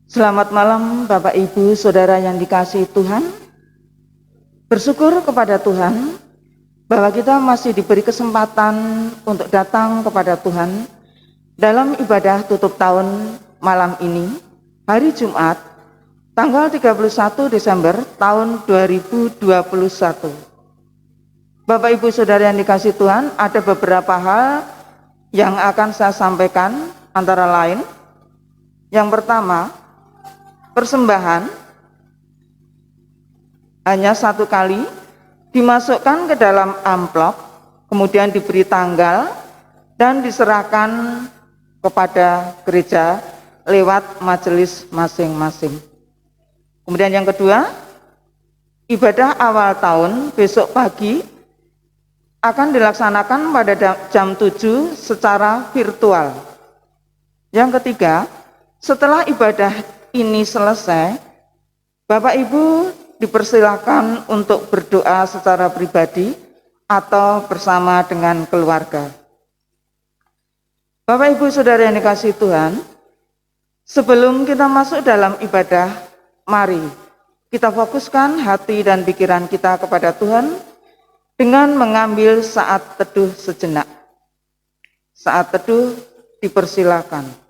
Selamat malam Bapak Ibu Saudara yang dikasihi Tuhan. Bersyukur kepada Tuhan bahwa kita masih diberi kesempatan untuk datang kepada Tuhan dalam ibadah tutup tahun malam ini, hari Jumat, tanggal 31 Desember tahun 2021. Bapak Ibu Saudara yang dikasihi Tuhan, ada beberapa hal yang akan saya sampaikan, antara lain, yang pertama, persembahan hanya satu kali dimasukkan ke dalam amplop, kemudian diberi tanggal dan diserahkan kepada gereja lewat majelis masing-masing. Kemudian yang kedua, ibadah awal tahun besok pagi akan dilaksanakan pada jam 7 secara virtual. Yang ketiga, setelah ibadah ini selesai, Bapak Ibu dipersilakan untuk berdoa secara pribadi atau bersama dengan keluarga. Bapak Ibu Saudara yang dikasihi Tuhan, sebelum kita masuk dalam ibadah, mari kita fokuskan hati dan pikiran kita kepada Tuhan dengan mengambil saat teduh sejenak. Saat teduh dipersilakan.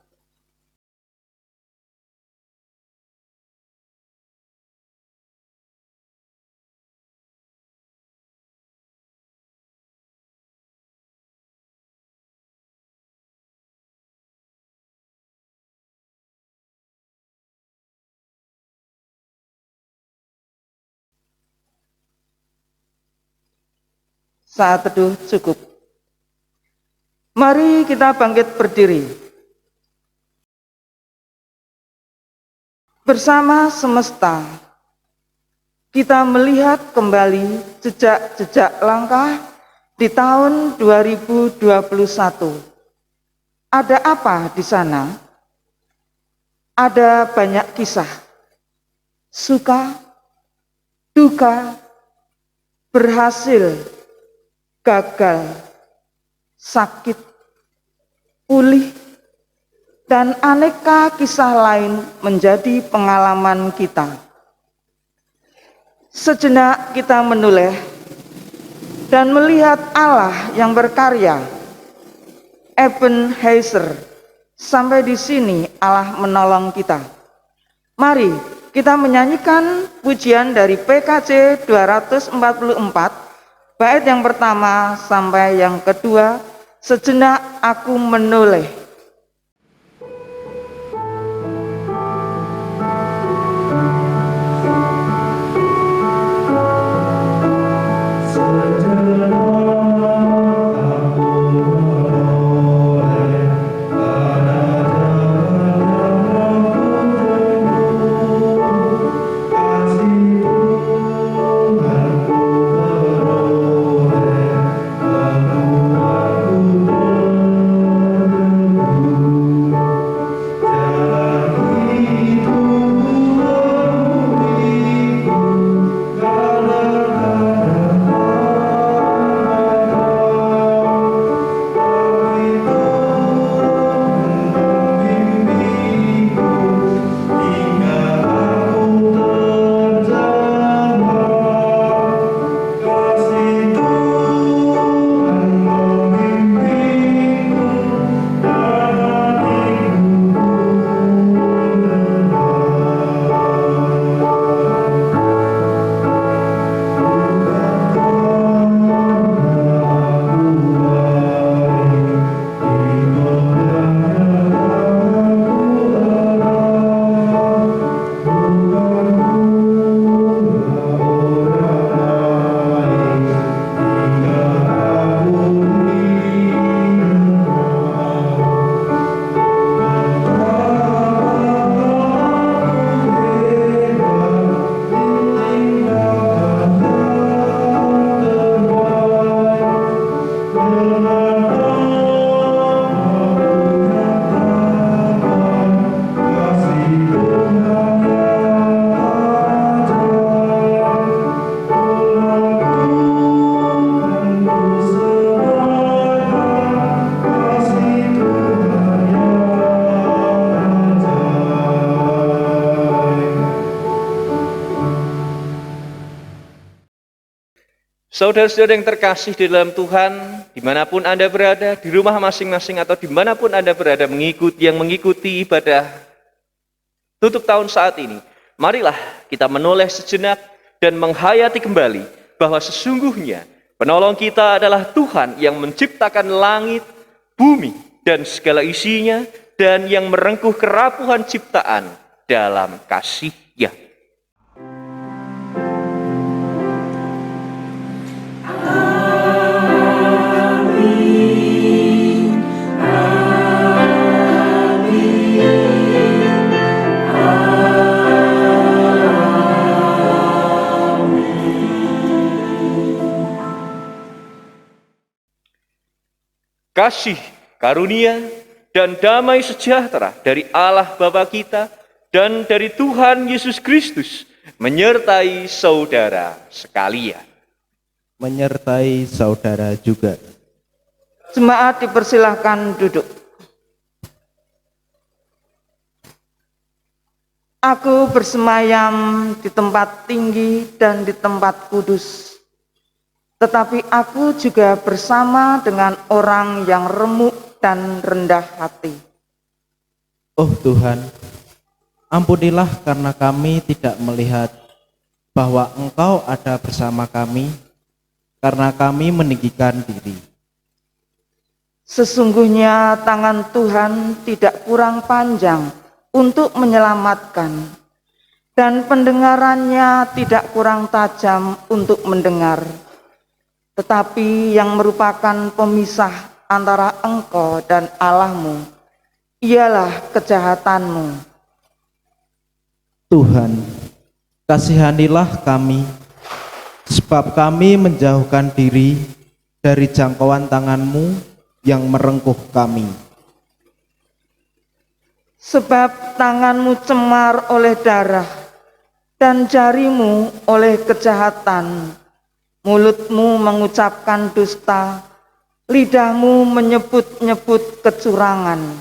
Saat teduh cukup. Mari kita bangkit berdiri. Bersama semesta, kita melihat kembali jejak-jejak langkah di tahun 2021. Ada apa di sana? Ada banyak kisah, suka, duka, berhasil, gagal, sakit, pulih, dan aneka kisah lain menjadi pengalaman kita. Sejenak kita menoleh dan melihat Allah yang berkarya. Ebenezer, sampai di sini Allah menolong kita. Mari kita menyanyikan pujian dari PKJ 244, bait yang pertama sampai yang kedua, sejenak aku menoleh. Saudara-saudara yang terkasih di dalam Tuhan, dimanapun Anda berada, di rumah masing-masing atau dimanapun Anda berada mengikuti ibadah tutup tahun saat ini, marilah kita menoleh sejenak dan menghayati kembali bahwa sesungguhnya penolong kita adalah Tuhan yang menciptakan langit, bumi, dan segala isinya, dan yang merengkuh kerapuhan ciptaan dalam kasih-Nya. Kasih, karunia, dan damai sejahtera dari Allah Bapa kita dan dari Tuhan Yesus Kristus menyertai saudara sekalian. Menyertai saudara juga. Jemaat dipersilahkan duduk. Aku bersemayam di tempat tinggi dan di tempat kudus. Tetapi aku juga bersama dengan orang yang remuk dan rendah hati. Oh Tuhan, ampunilah karena kami tidak melihat bahwa Engkau ada bersama kami, karena kami meninggikan diri. Sesungguhnya tangan Tuhan tidak kurang panjang untuk menyelamatkan, dan pendengarannya tidak kurang tajam untuk mendengar. Tetapi yang merupakan pemisah antara engkau dan Allahmu, ialah kejahatanmu. Tuhan, kasihanilah kami, sebab kami menjauhkan diri dari jangkauan tangan-Mu yang merengkuh kami. Sebab tanganmu cemar oleh darah, dan jarimu oleh kejahatan. Mulutmu mengucapkan dusta, lidahmu menyebut-nyebut kecurangan.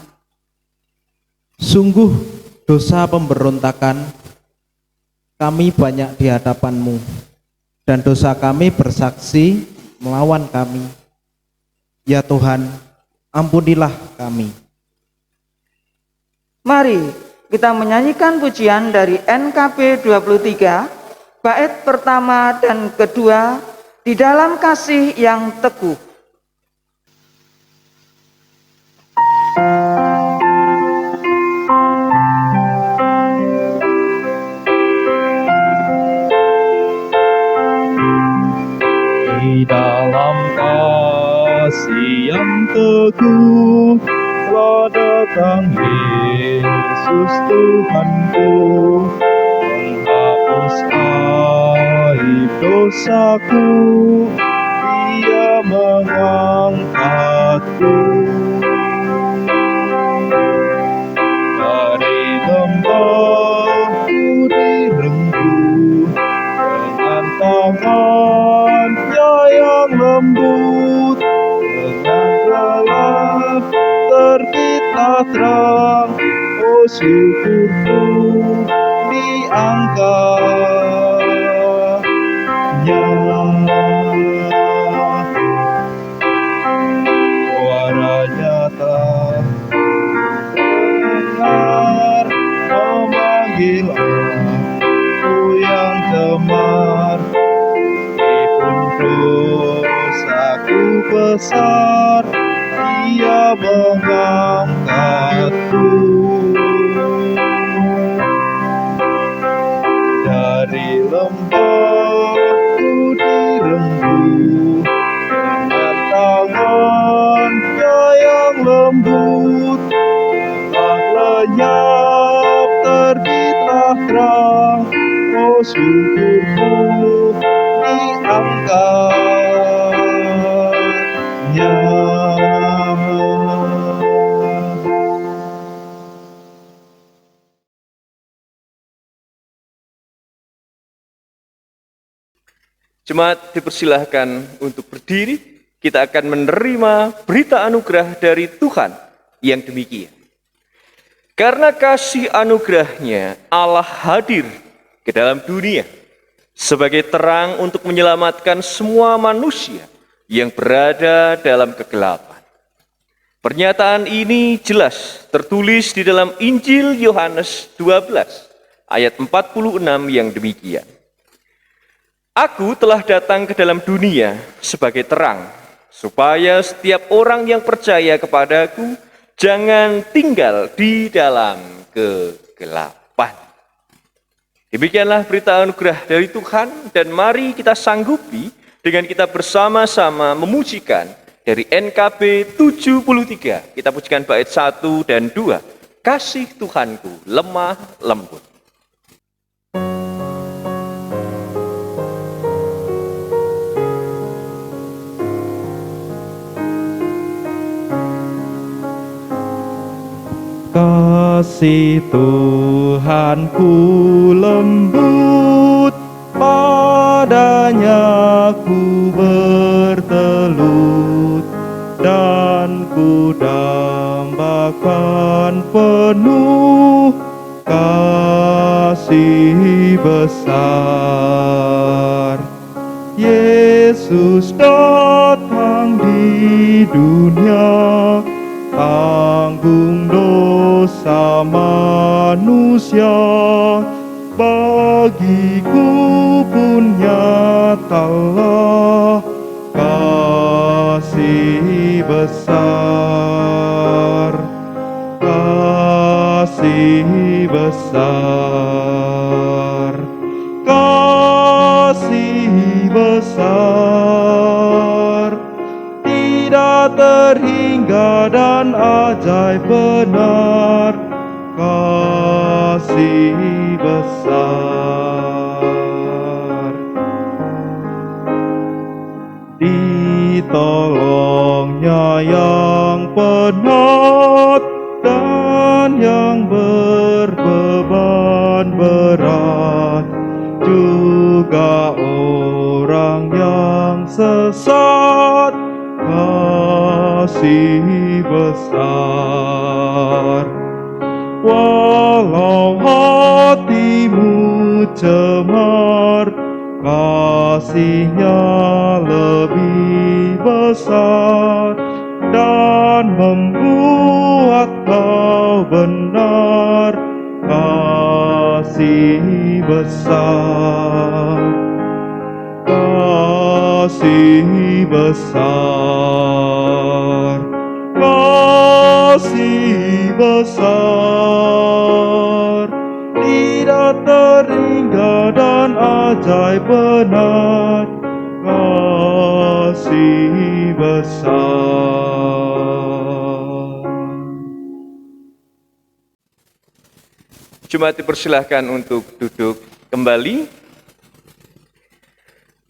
Sungguh dosa pemberontakan kami banyak di hadapan-Mu, dan dosa kami bersaksi melawan kami. Ya Tuhan, ampunilah kami. Mari kita menyanyikan pujian dari NKB 23, bait pertama dan kedua, di dalam kasih yang teguh. Di dalam kasih yang teguh telah datang Yesus Tuhanku, menghapus aib dosaku, Dia mengangkatku dari lembahku direngkuh dengan tangannya yang lembut, dengan gelap terbitlah terang. Oh syukurku diangkatnya. Suaranya telah dengar memanggil aku yang cemar, meskipun dosaku besar, Dia mengangkatku dari lembahku direngkuh dengan tangannya yang lembut, telah lenyap terbitlah terang. Oh syukurku diangkatnya. Jemaat dipersilahkan untuk berdiri, kita akan menerima berita anugerah dari Tuhan yang demikian. Karena kasih anugerahnya Allah hadir ke dalam dunia, sebagai terang untuk menyelamatkan semua manusia yang berada dalam kegelapan. Pernyataan ini jelas tertulis di dalam Injil Yohanes 12 ayat 46 yang demikian. Aku telah datang ke dalam dunia sebagai terang, supaya setiap orang yang percaya kepadaku jangan tinggal di dalam kegelapan. Demikianlah berita anugerah dari Tuhan, dan mari kita sanggupi dengan kita bersama-sama memujikan dari NKB 73. Kita pujikan bait 1 dan 2. Kasih Tuhanku lemah lembut. Kasih Tuhanku lembut, padanya ku bertelut, dan ku dambakan penuh kasih besar. Yesus datang di dunia, tanggung dosa manusia, bagiku pun nyatalah kasih besar, kasih besar, kasih besar, tidak terhingga dan ajaib benar, kasih besar. Ditolongnya yang penat dan yang berbeban berat, juga orang yang sesat, kasih besar. Walau hatimu cemar, kasihnya lebih besar, dan membuat kau benar, kasih besar, kasih besar, kasih besar, tidak terhingga dan ajaib benar, kasih besar. Jemaat dipersilahkan untuk duduk kembali.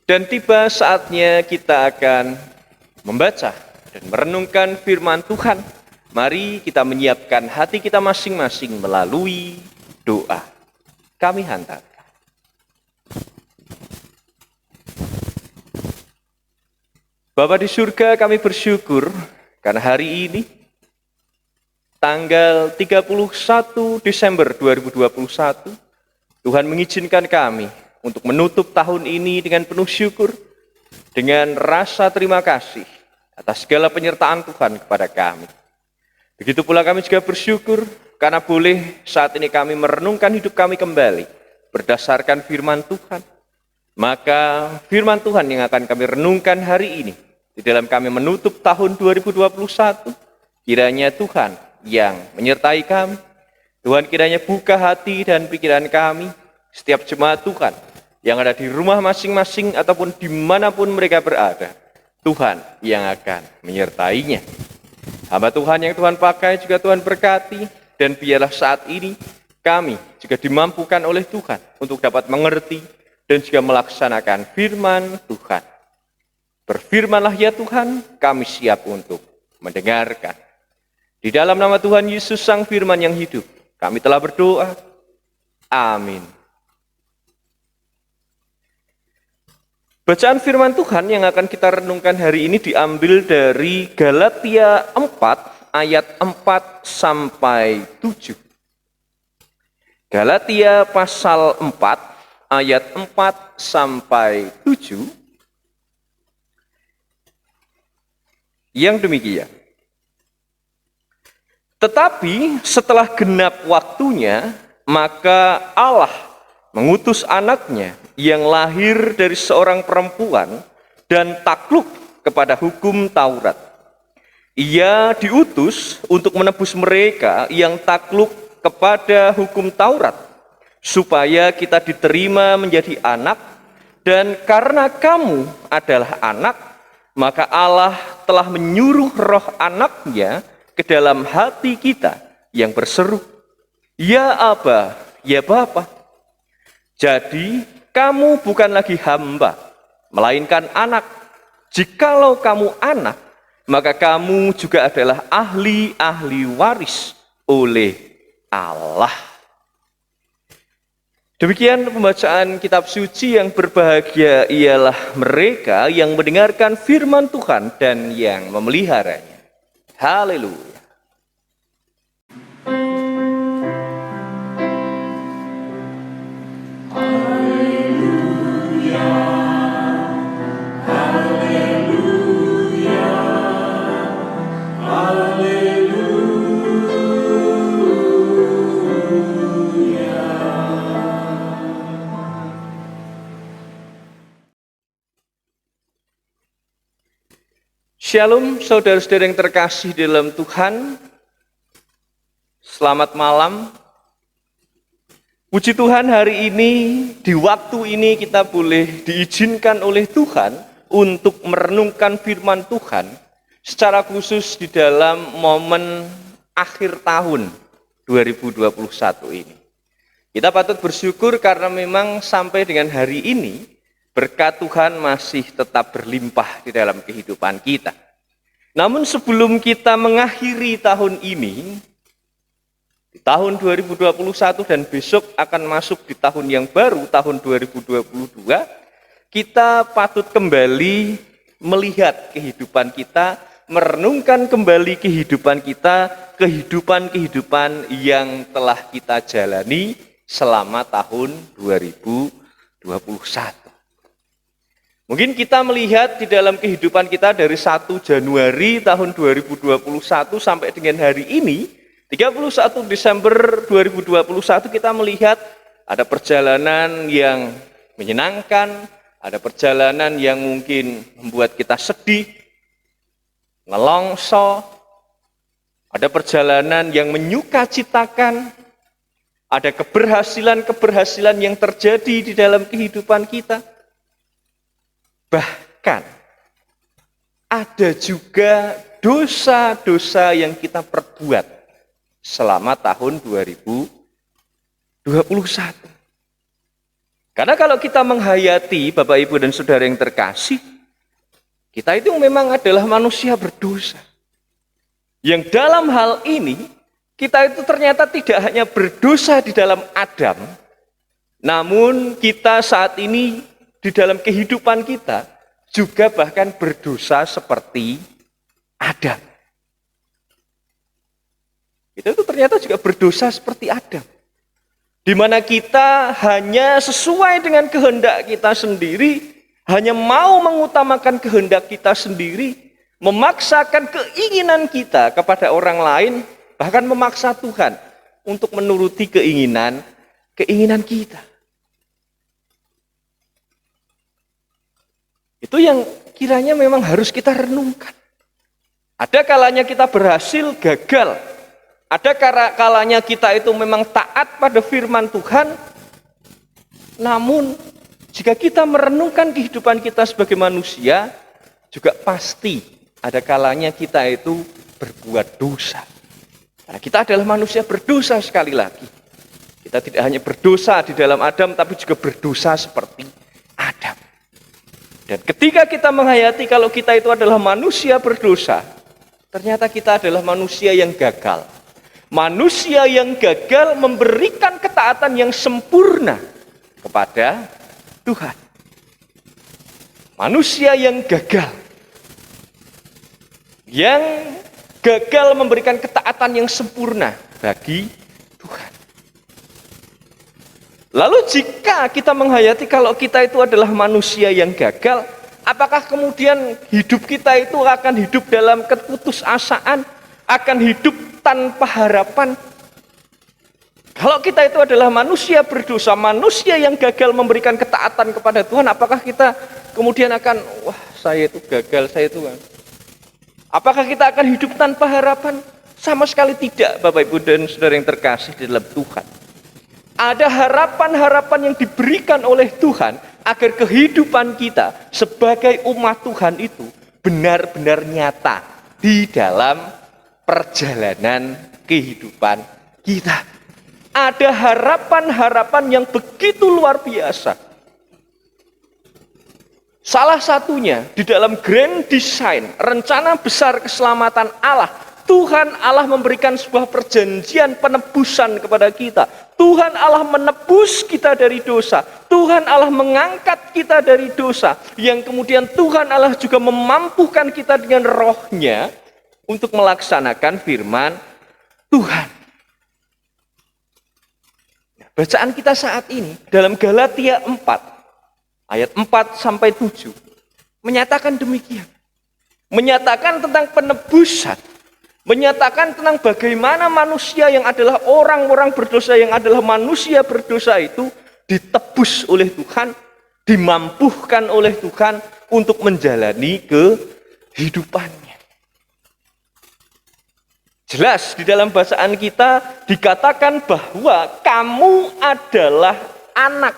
Dan tiba saatnya kita akan membaca dan merenungkan firman Tuhan. Mari kita menyiapkan hati kita masing-masing melalui doa. Kami hantarkan. Bapa di surga, kami bersyukur karena hari ini tanggal 31 Desember 2021 Tuhan mengizinkan kami untuk menutup tahun ini dengan penuh syukur, dengan rasa terima kasih atas segala penyertaan Tuhan kepada kami. Begitu pula kami juga bersyukur karena boleh saat ini kami merenungkan hidup kami kembali berdasarkan firman Tuhan. Maka firman Tuhan yang akan kami renungkan hari ini di dalam kami menutup tahun 2021, kiranya Tuhan yang menyertai kami. Tuhan kiranya buka hati dan pikiran kami, setiap jemaat Tuhan yang ada di rumah masing-masing ataupun dimanapun mereka berada, Tuhan yang akan menyertainya. Hamba Tuhan yang Tuhan pakai juga Tuhan berkati, dan biarlah saat ini kami juga dimampukan oleh Tuhan untuk dapat mengerti dan juga melaksanakan firman Tuhan. Berfirmanlah ya Tuhan, kami siap untuk mendengarkan. Di dalam nama Tuhan Yesus Sang Firman yang hidup, kami telah berdoa. Amin. Bacaan firman Tuhan yang akan kita renungkan hari ini diambil dari Galatia 4 ayat 4 sampai 7. Galatia pasal 4 ayat 4 sampai 7 yang demikian. Tetapi setelah genap waktunya, maka Allah mengutus anaknya yang lahir dari seorang perempuan dan takluk kepada hukum Taurat. Ia diutus untuk menebus mereka yang takluk kepada hukum Taurat, supaya kita diterima menjadi anak, dan karena kamu adalah anak, maka Allah telah menyuruh roh anaknya ke dalam hati kita yang berseru, "Ya Aba, ya Bapa." Jadi kamu bukan lagi hamba, melainkan anak. Jikalau kamu anak, maka kamu juga adalah ahli-ahli waris oleh Allah. Demikian pembacaan kitab suci. Yang berbahagia ialah mereka yang mendengarkan firman Tuhan dan yang memeliharanya. Haleluya. Shalom saudara-saudara yang terkasih dalam Tuhan. Selamat malam. Puji Tuhan, hari ini, di waktu ini kita boleh diizinkan oleh Tuhan untuk merenungkan firman Tuhan secara khusus di dalam momen akhir tahun 2021 ini. Kita patut bersyukur karena memang sampai dengan hari ini berkat Tuhan masih tetap berlimpah di dalam kehidupan kita. Namun sebelum kita mengakhiri tahun ini, di tahun 2021 dan besok akan masuk di tahun yang baru, tahun 2022, kita patut kembali melihat kehidupan kita, merenungkan kembali kehidupan kita, kehidupan yang telah kita jalani selama tahun 2021. Mungkin kita melihat di dalam kehidupan kita dari 1 Januari tahun 2021 sampai dengan hari ini, 31 Desember 2021, kita melihat ada perjalanan yang menyenangkan, ada perjalanan yang mungkin membuat kita sedih, nelongso, ada perjalanan yang menyukacitakan, ada keberhasilan-keberhasilan yang terjadi di dalam kehidupan kita. Bahkan ada juga dosa-dosa yang kita perbuat selama tahun 2021. Karena kalau kita menghayati Bapak Ibu dan Saudara yang terkasih, kita itu memang adalah manusia berdosa. Yang dalam hal ini, kita itu ternyata tidak hanya berdosa di dalam Adam, namun kita saat ini di dalam kehidupan kita juga bahkan berdosa seperti Adam. Kita itu ternyata juga berdosa seperti Adam. Di mana kita hanya sesuai dengan kehendak kita sendiri, hanya mau mengutamakan kehendak kita sendiri, memaksakan keinginan kita kepada orang lain, bahkan memaksa Tuhan untuk menuruti keinginan kita. Itu yang kiranya memang harus kita renungkan. Ada kalanya kita berhasil, gagal. Ada kalanya kita itu memang taat pada firman Tuhan. Namun, jika kita merenungkan kehidupan kita sebagai manusia, juga pasti ada kalanya kita itu berbuat dosa. Karena kita adalah manusia berdosa sekali lagi. Kita tidak hanya berdosa di dalam Adam, tapi juga berdosa seperti Adam. Dan ketika kita menghayati kalau kita itu adalah manusia berdosa, ternyata kita adalah manusia yang gagal. Manusia yang gagal memberikan ketaatan yang sempurna kepada Tuhan. Manusia yang gagal. Yang gagal memberikan ketaatan yang sempurna bagi Tuhan. Lalu jika kita menghayati kalau kita itu adalah manusia yang gagal, apakah kemudian hidup kita itu akan hidup dalam keputusasaan, akan hidup tanpa harapan? Kalau kita itu adalah manusia berdosa, manusia yang gagal memberikan ketaatan kepada Tuhan, apakah kita kemudian akan, wah saya itu gagal, saya itu kan. Apakah kita akan hidup tanpa harapan? Sama sekali tidak, Bapak Ibu dan Saudara yang terkasih di dalam Tuhan. Ada harapan-harapan yang diberikan oleh Tuhan agar kehidupan kita sebagai umat Tuhan itu benar-benar nyata di dalam perjalanan kehidupan kita. Ada harapan-harapan yang begitu luar biasa. Salah satunya di dalam grand design, rencana besar keselamatan Allah. Tuhan Allah memberikan sebuah perjanjian penebusan kepada kita. Tuhan Allah menebus kita dari dosa. Tuhan Allah mengangkat kita dari dosa. Yang kemudian Tuhan Allah juga memampukan kita dengan rohnya untuk melaksanakan firman Tuhan. Bacaan kita saat ini dalam Galatia 4 ayat 4 sampai 7 menyatakan demikian. Menyatakan tentang penebusan. Menyatakan tentang bagaimana manusia yang adalah orang-orang berdosa, yang adalah manusia berdosa itu ditebus oleh Tuhan, dimampuhkan oleh Tuhan untuk menjalani kehidupannya. Jelas di dalam bacaan kita dikatakan bahwa kamu adalah anak.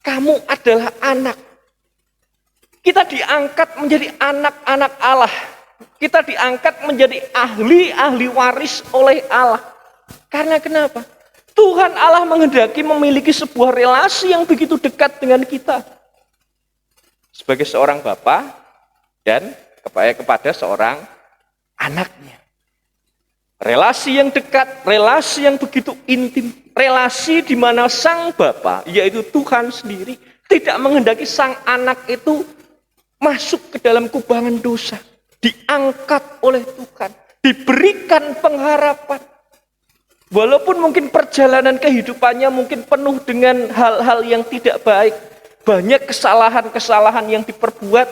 Kamu adalah anak. Kita diangkat menjadi anak-anak Allah. Kita diangkat menjadi ahli-ahli waris oleh Allah. Karena kenapa? Tuhan Allah menghendaki memiliki sebuah relasi yang begitu dekat dengan kita. Sebagai seorang bapa dan kepada seorang anaknya. Relasi yang dekat, relasi yang begitu intim. Relasi di mana sang bapa, yaitu Tuhan sendiri, tidak menghendaki sang anak itu masuk ke dalam kubangan dosa. Diangkat oleh Tuhan, diberikan pengharapan. Walaupun mungkin perjalanan kehidupannya mungkin penuh dengan hal-hal yang tidak baik, banyak kesalahan-kesalahan yang diperbuat.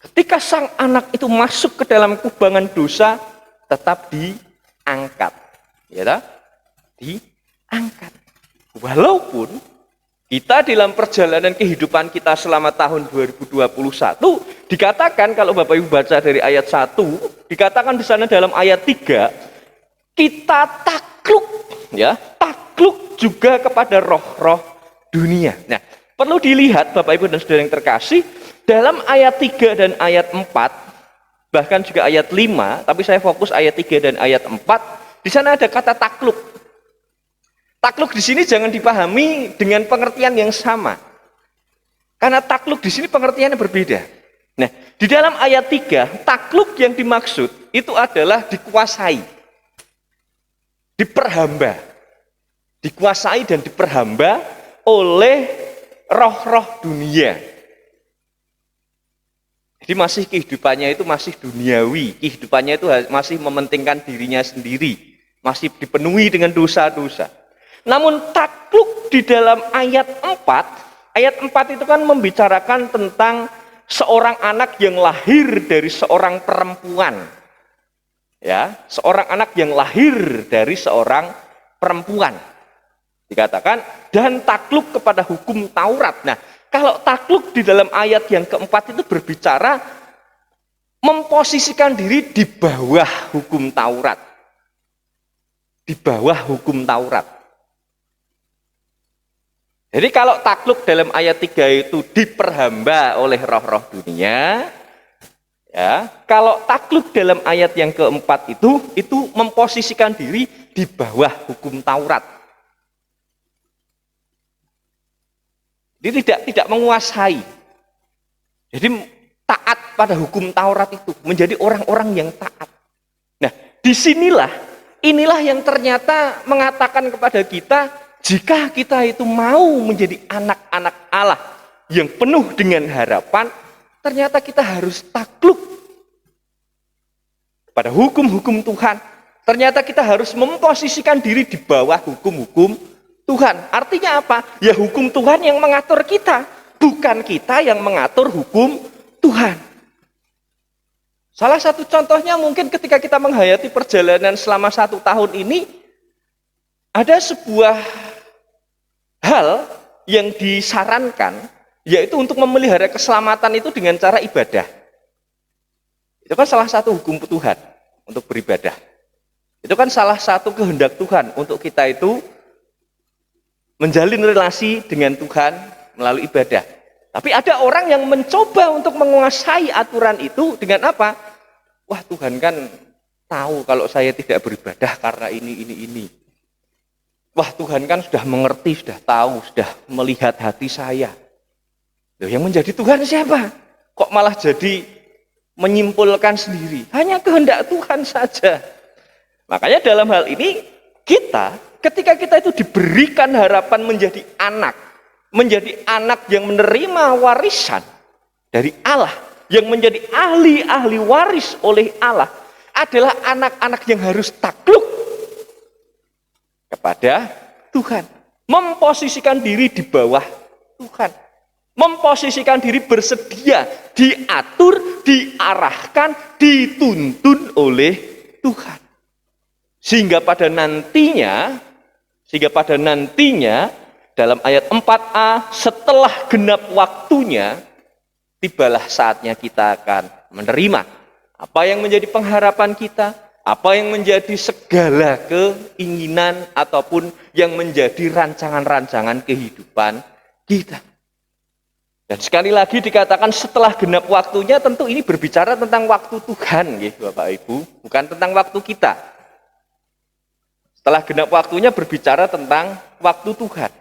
Ketika sang anak itu masuk ke dalam kubangan dosa, tetap diangkat. Ya tak? Diangkat. Walaupun kita dalam perjalanan kehidupan kita selama tahun 2021 dikatakan, kalau Bapak Ibu baca dari ayat 1, dikatakan di sana dalam ayat 3, kita takluk, ya, takluk juga kepada roh-roh dunia. Nah, perlu dilihat Bapak Ibu dan Saudara yang terkasih, dalam ayat 3 dan ayat 4, bahkan juga ayat 5, tapi saya fokus ayat 3 dan ayat 4, di sana ada kata takluk. Takluk di sini jangan dipahami dengan pengertian yang sama. Karena takluk di sini pengertiannya berbeda. Nah, di dalam ayat 3, takluk yang dimaksud itu adalah dikuasai. Diperhamba. Dikuasai dan diperhamba oleh roh-roh dunia. Jadi masih kehidupannya itu masih duniawi. Kehidupannya itu masih mementingkan dirinya sendiri. Masih dipenuhi dengan dosa-dosa. Namun takluk di dalam ayat 4 itu kan membicarakan tentang seorang anak yang lahir dari seorang perempuan. Ya, seorang anak yang lahir dari seorang perempuan. Dikatakan, dan takluk kepada hukum Taurat. Nah, kalau takluk di dalam ayat yang keempat itu berbicara memposisikan diri di bawah hukum Taurat. Di bawah hukum Taurat. Jadi kalau takluk dalam ayat 3 itu diperhamba oleh roh-roh dunia, ya, kalau takluk dalam ayat yang keempat itu memposisikan diri di bawah hukum Taurat. Jadi tidak menguasai. Jadi taat pada hukum Taurat itu, menjadi orang-orang yang taat. Nah, inilah yang ternyata mengatakan kepada kita, jika kita itu mau menjadi anak-anak Allah yang penuh dengan harapan, ternyata kita harus takluk pada hukum-hukum Tuhan. Ternyata kita harus memposisikan diri di bawah hukum-hukum Tuhan. Tuhan. Artinya apa? Ya hukum Tuhan yang mengatur kita, bukan kita yang mengatur hukum Tuhan. Salah satu contohnya mungkin ketika kita menghayati perjalanan selama 1 tahun ini, ada sebuah hal yang disarankan, yaitu untuk memelihara keselamatan itu dengan cara ibadah. Itu kan salah satu hukum Tuhan untuk beribadah. Itu kan salah satu kehendak Tuhan untuk kita itu menjalin relasi dengan Tuhan melalui ibadah. Tapi ada orang yang mencoba untuk menguasai aturan itu dengan apa? Wah, Tuhan kan tahu kalau saya tidak beribadah karena ini. Wah, Tuhan kan sudah mengerti, sudah tahu, sudah melihat hati saya. Loh, yang menjadi Tuhan siapa? Kok malah jadi menyimpulkan sendiri? Hanya kehendak Tuhan saja. Makanya dalam hal ini ketika kita itu diberikan harapan menjadi anak yang menerima warisan dari Allah, yang menjadi ahli waris oleh Allah, adalah anak-anak yang harus takluk kepada Tuhan, memposisikan diri di bawah Tuhan, memposisikan diri bersedia diatur, diarahkan, dituntun oleh Tuhan. Sehingga pada nantinya dalam ayat 4a, setelah genap waktunya, tibalah saatnya kita akan menerima apa yang menjadi pengharapan kita, apa yang menjadi segala keinginan ataupun yang menjadi rancangan-rancangan kehidupan kita. Dan sekali lagi dikatakan setelah genap waktunya, tentu ini berbicara tentang waktu Tuhan, ya Bapak Ibu, bukan tentang waktu kita. Setelah genap waktunya berbicara tentang waktu Tuhan.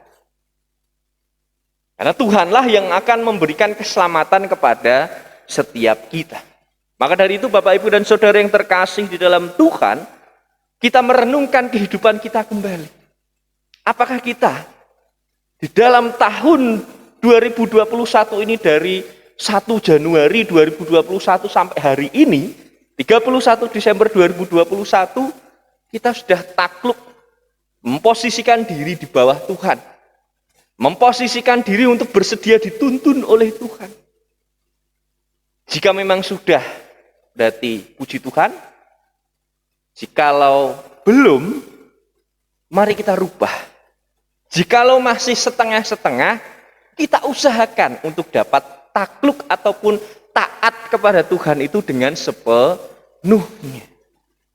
Karena Tuhanlah yang akan memberikan keselamatan kepada setiap kita. Maka dari itu Bapak Ibu dan Saudara yang terkasih di dalam Tuhan, kita merenungkan kehidupan kita kembali. Apakah kita di dalam tahun 2021 ini, dari 1 Januari 2021 sampai hari ini, 31 Desember 2021, kita sudah takluk, memposisikan diri di bawah Tuhan, memposisikan diri untuk bersedia dituntun oleh Tuhan. Jika memang sudah, berarti puji Tuhan. Jikalau belum, mari kita rubah. Jikalau masih setengah-setengah, kita usahakan untuk dapat takluk ataupun taat kepada Tuhan itu dengan sepenuhnya.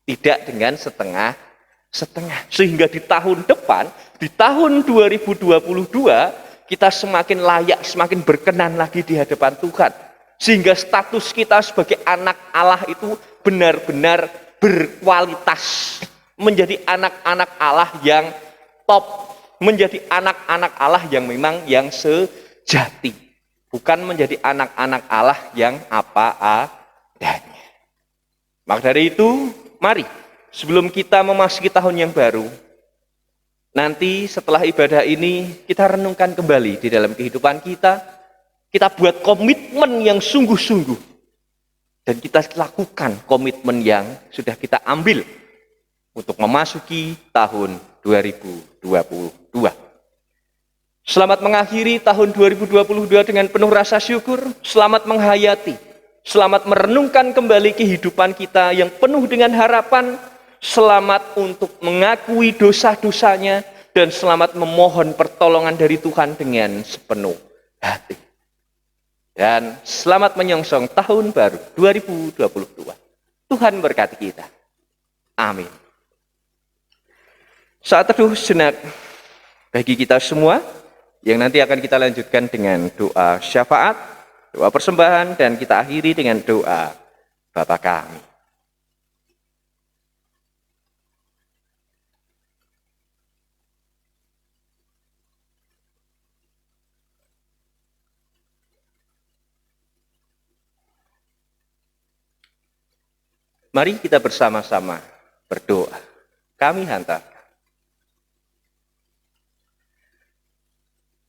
Tidak dengan setengah-setengah. Sehingga di tahun depan, di tahun 2022, kita semakin layak, semakin berkenan lagi di hadapan Tuhan. Sehingga status kita sebagai anak Allah itu benar-benar berkualitas. Menjadi anak-anak Allah yang top. Menjadi anak-anak Allah yang memang yang sejati. Bukan menjadi anak-anak Allah yang apa adanya. Maka dari itu, mari, sebelum kita memasuki tahun yang baru, nanti setelah ibadah ini, kita renungkan kembali di dalam kehidupan kita, kita buat komitmen yang sungguh-sungguh, dan kita lakukan komitmen yang sudah kita ambil untuk memasuki tahun 2022. Selamat mengakhiri tahun 2022 dengan penuh rasa syukur, selamat menghayati, selamat merenungkan kembali kehidupan kita yang penuh dengan harapan. Selamat untuk mengakui dosa-dosanya. Dan selamat memohon pertolongan dari Tuhan dengan sepenuh hati. Dan selamat menyongsong tahun baru 2022. Tuhan berkati kita. Amin. Saat teduh sejenak bagi kita semua, yang nanti akan kita lanjutkan dengan doa syafaat, doa persembahan, dan kita akhiri dengan doa Bapa kami. Mari kita bersama-sama berdoa. Kami hantarkan.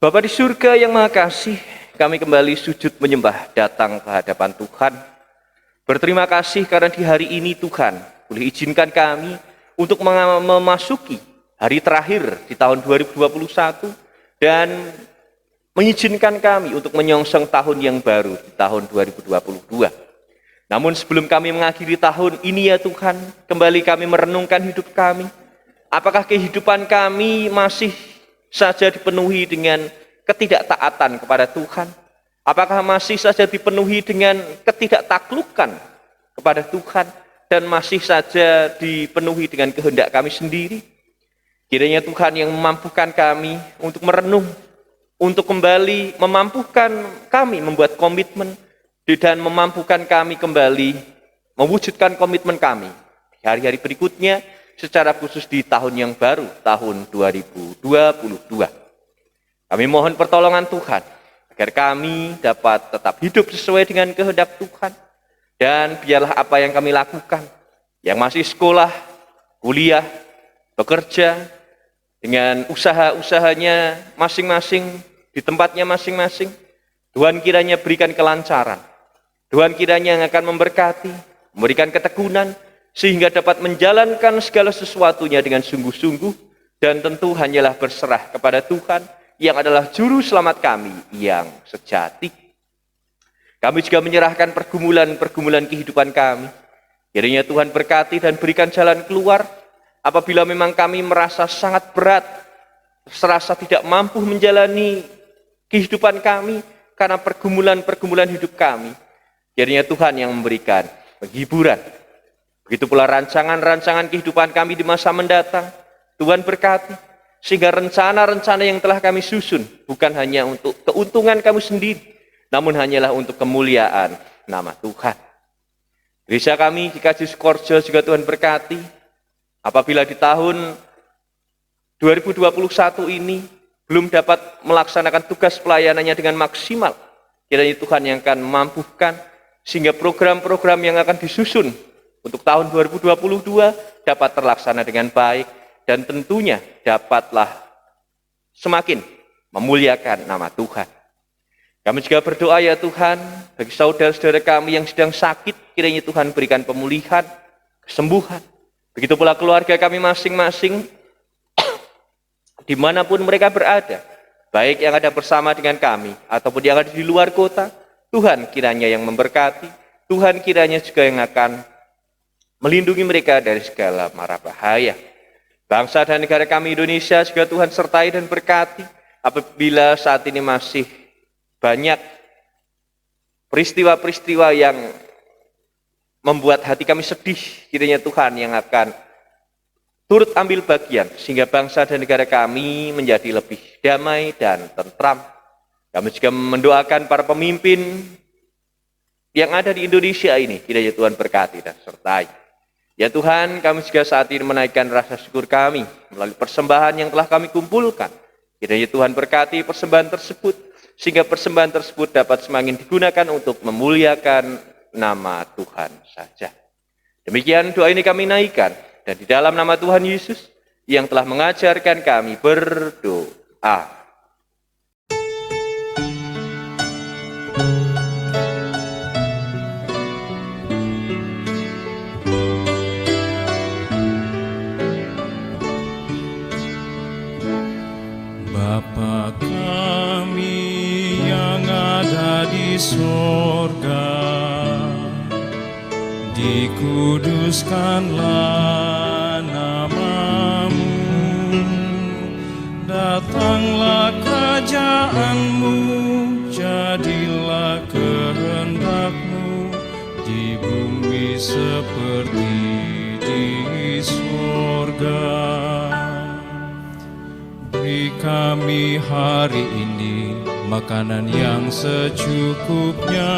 Bapa di surga yang Maha Kasih, kami kembali sujud menyembah datang ke hadapan Tuhan. Berterima kasih karena di hari ini Tuhan boleh izinkan kami untuk memasuki hari terakhir di tahun 2021 dan mengizinkan kami untuk menyongsong tahun yang baru di tahun 2022. Namun sebelum kami mengakhiri tahun ini ya Tuhan, kembali kami merenungkan hidup kami. Apakah kehidupan kami masih saja dipenuhi dengan ketidaktaatan kepada Tuhan? Apakah masih saja dipenuhi dengan ketidaktaklukan kepada Tuhan dan masih saja dipenuhi dengan kehendak kami sendiri? Kiranya Tuhan yang memampukan kami untuk merenung, untuk kembali memampukan kami membuat komitmen dan memampukan kami kembali mewujudkan komitmen kami di hari-hari berikutnya, secara khusus di tahun yang baru, tahun 2022. Kami mohon pertolongan Tuhan agar kami dapat tetap hidup sesuai dengan kehendak Tuhan, dan biarlah apa yang kami lakukan, yang masih sekolah, kuliah, bekerja, dengan usaha-usahanya masing-masing, di tempatnya masing-masing, Tuhan kiranya berikan kelancaran. Tuhan kiranya yang akan memberkati, memberikan ketekunan, sehingga dapat menjalankan segala sesuatunya dengan sungguh-sungguh, dan tentu hanyalah berserah kepada Tuhan, yang adalah juru selamat kami yang sejati. Kami juga menyerahkan pergumulan-pergumulan kehidupan kami. Kiranya Tuhan berkati dan berikan jalan keluar, apabila memang kami merasa sangat berat, serasa tidak mampu menjalani kehidupan kami karena pergumulan-pergumulan hidup kami. Kiranya Tuhan yang memberikan penghiburan. Begitu pula rancangan-rancangan kehidupan kami di masa mendatang. Tuhan berkati, sehingga rencana-rencana yang telah kami susun bukan hanya untuk keuntungan kami sendiri, namun hanyalah untuk kemuliaan nama Tuhan. Gereja kami di Kaji Sukorejo juga Tuhan berkati, apabila di tahun 2021 ini belum dapat melaksanakan tugas pelayanannya dengan maksimal, kiranya Tuhan yang akan memampukan sehingga program-program yang akan disusun untuk tahun 2022 dapat terlaksana dengan baik dan tentunya dapatlah semakin memuliakan nama Tuhan. Kami juga berdoa ya Tuhan, bagi saudara-saudara kami yang sedang sakit, kiranya Tuhan berikan pemulihan, kesembuhan. Begitu pula keluarga kami masing-masing, dimanapun mereka berada, baik yang ada bersama dengan kami, ataupun yang ada di luar kota, Tuhan kiranya yang memberkati, Tuhan kiranya juga yang akan melindungi mereka dari segala mara bahaya. Bangsa dan negara kami Indonesia juga Tuhan sertai dan berkati, apabila saat ini masih banyak peristiwa-peristiwa yang membuat hati kami sedih, kiranya Tuhan yang akan turut ambil bagian, sehingga bangsa dan negara kami menjadi lebih damai dan tentram. Kami juga mendoakan para pemimpin yang ada di Indonesia ini, kiranya Tuhan berkati dan sertai. Ya Tuhan, kami juga saat ini menaikkan rasa syukur kami melalui persembahan yang telah kami kumpulkan. Kiranya Tuhan berkati persembahan tersebut, sehingga persembahan tersebut dapat semakin digunakan untuk memuliakan nama Tuhan saja. Demikian doa ini kami naikkan, dan di dalam nama Tuhan Yesus yang telah mengajarkan kami berdoa. Bapa kami yang ada di sorga, dikuduskanlah nama-Mu, datanglah kerajaan-Mu, jadilah kehendak-Mu di bumi seperti di sorga. Beri kami hari ini makanan yang secukupnya.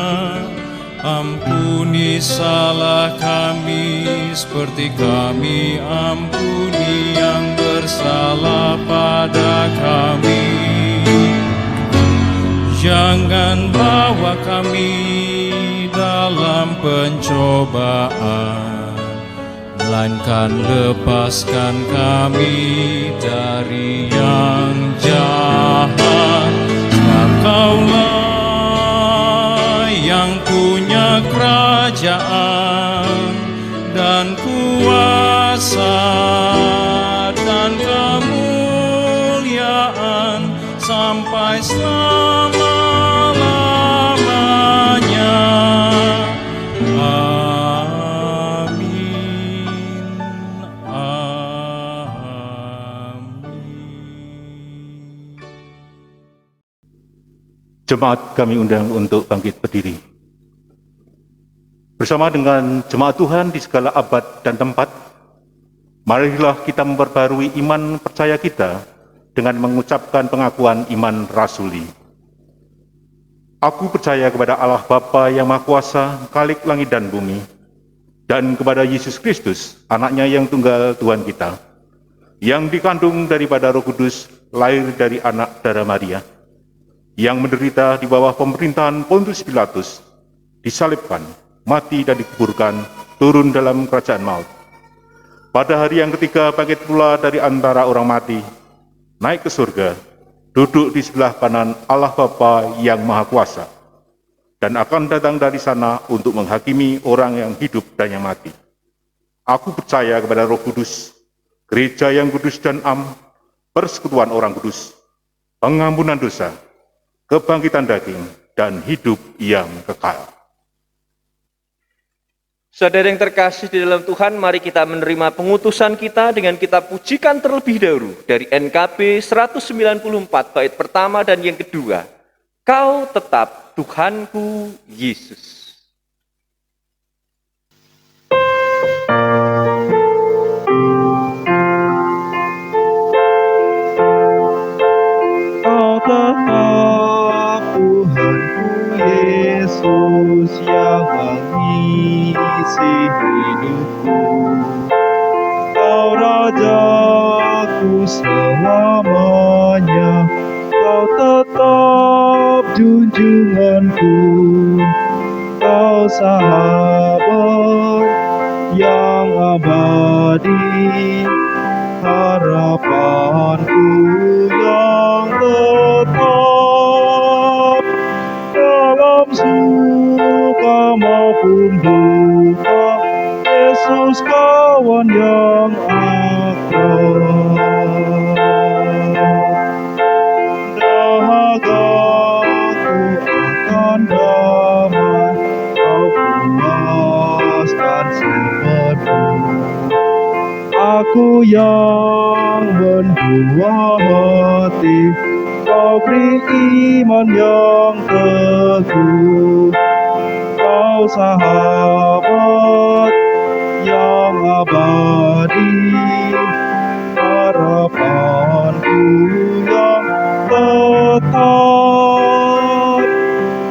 Ampuni salah kami seperti kami ampuni yang bersalah pada kami. Jangan bawa kami dalam pencobaan, melainkan lepaskan kami dari yang jahat. Sebab Kaulah yang punya kerajaan dan kuasa dan kemuliaan selama-lamanya. Amin. Amin. Jemaat kami undang untuk bangkit berdiri. Bersama dengan jemaat Tuhan di segala abad dan tempat, marilah kita memperbarui iman percaya kita dengan mengucapkan pengakuan iman rasuli. Aku percaya kepada Allah Bapa yang Maha Kuasa, Khalik langit dan bumi, dan kepada Yesus Kristus, anaknya yang tunggal Tuhan kita, yang dikandung daripada Roh Kudus, lahir dari anak darah Maria, yang menderita di bawah pemerintahan Pontius Pilatus, disalibkan, mati dan dikuburkan, turun dalam kerajaan maut. Pada hari yang ketiga bangkit pula dari antara orang mati, naik ke surga, duduk di sebelah kanan Allah Bapa yang Maha Kuasa, dan akan datang dari sana untuk menghakimi orang yang hidup dan yang mati. Aku percaya kepada Roh Kudus, gereja yang kudus dan am, persekutuan orang kudus, pengampunan dosa, kebangkitan daging, dan hidup yang kekal. Saudara yang terkasih di dalam Tuhan, mari kita menerima pengutusan kita dengan kita pujikan terlebih dahulu dari NKB 194 bait pertama dan yang kedua. Kau tetap Tuhanku Yesus. Kau tetap Tuhanku Yesus yang mengisi hidupku. Kau Rajaku selamanya, Kau tetap junjunganku. Kau sahabat yang abadi, harapanku yang tetap dalam suka maupun duka. Yesus kawan yang akrab, dahagaku akan damai, Kau puaskan sepenuh. Aku yang mendua hati, Kau beri iman yang teguh. Kau sahabat yang abadi, harapanku yang tetap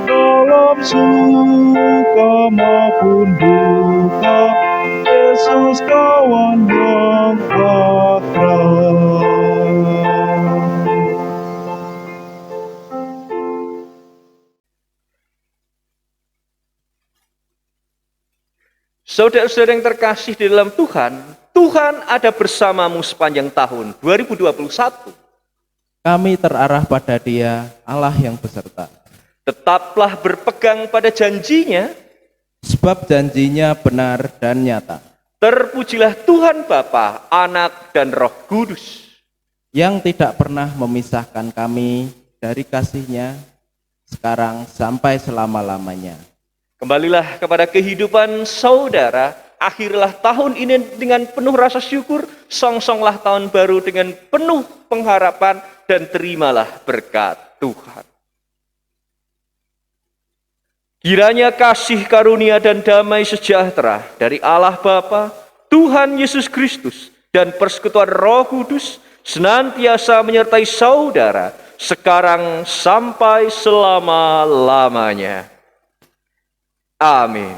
dalam suka maupun duka. Yesus kawan yang akrab. Saudara-saudara yang terkasih di dalam Tuhan, Tuhan ada bersamamu sepanjang tahun 2021. Kami terarah pada Dia, Allah yang beserta. Tetaplah berpegang pada janjinya. Sebab janjinya benar dan nyata. Terpujilah Tuhan Bapa, Anak, dan Roh Kudus, Yang tidak pernah memisahkan kami dari kasih-Nya, sekarang sampai selama-lamanya. Kembalilah kepada kehidupan saudara. Akhirilah tahun ini dengan penuh rasa syukur. Songsonglah tahun baru dengan penuh pengharapan. Dan terimalah berkat Tuhan. Kiranya kasih karunia dan damai sejahtera dari Allah Bapa, Tuhan Yesus Kristus, dan persekutuan Roh Kudus senantiasa menyertai saudara sekarang sampai selama-lamanya. Amin.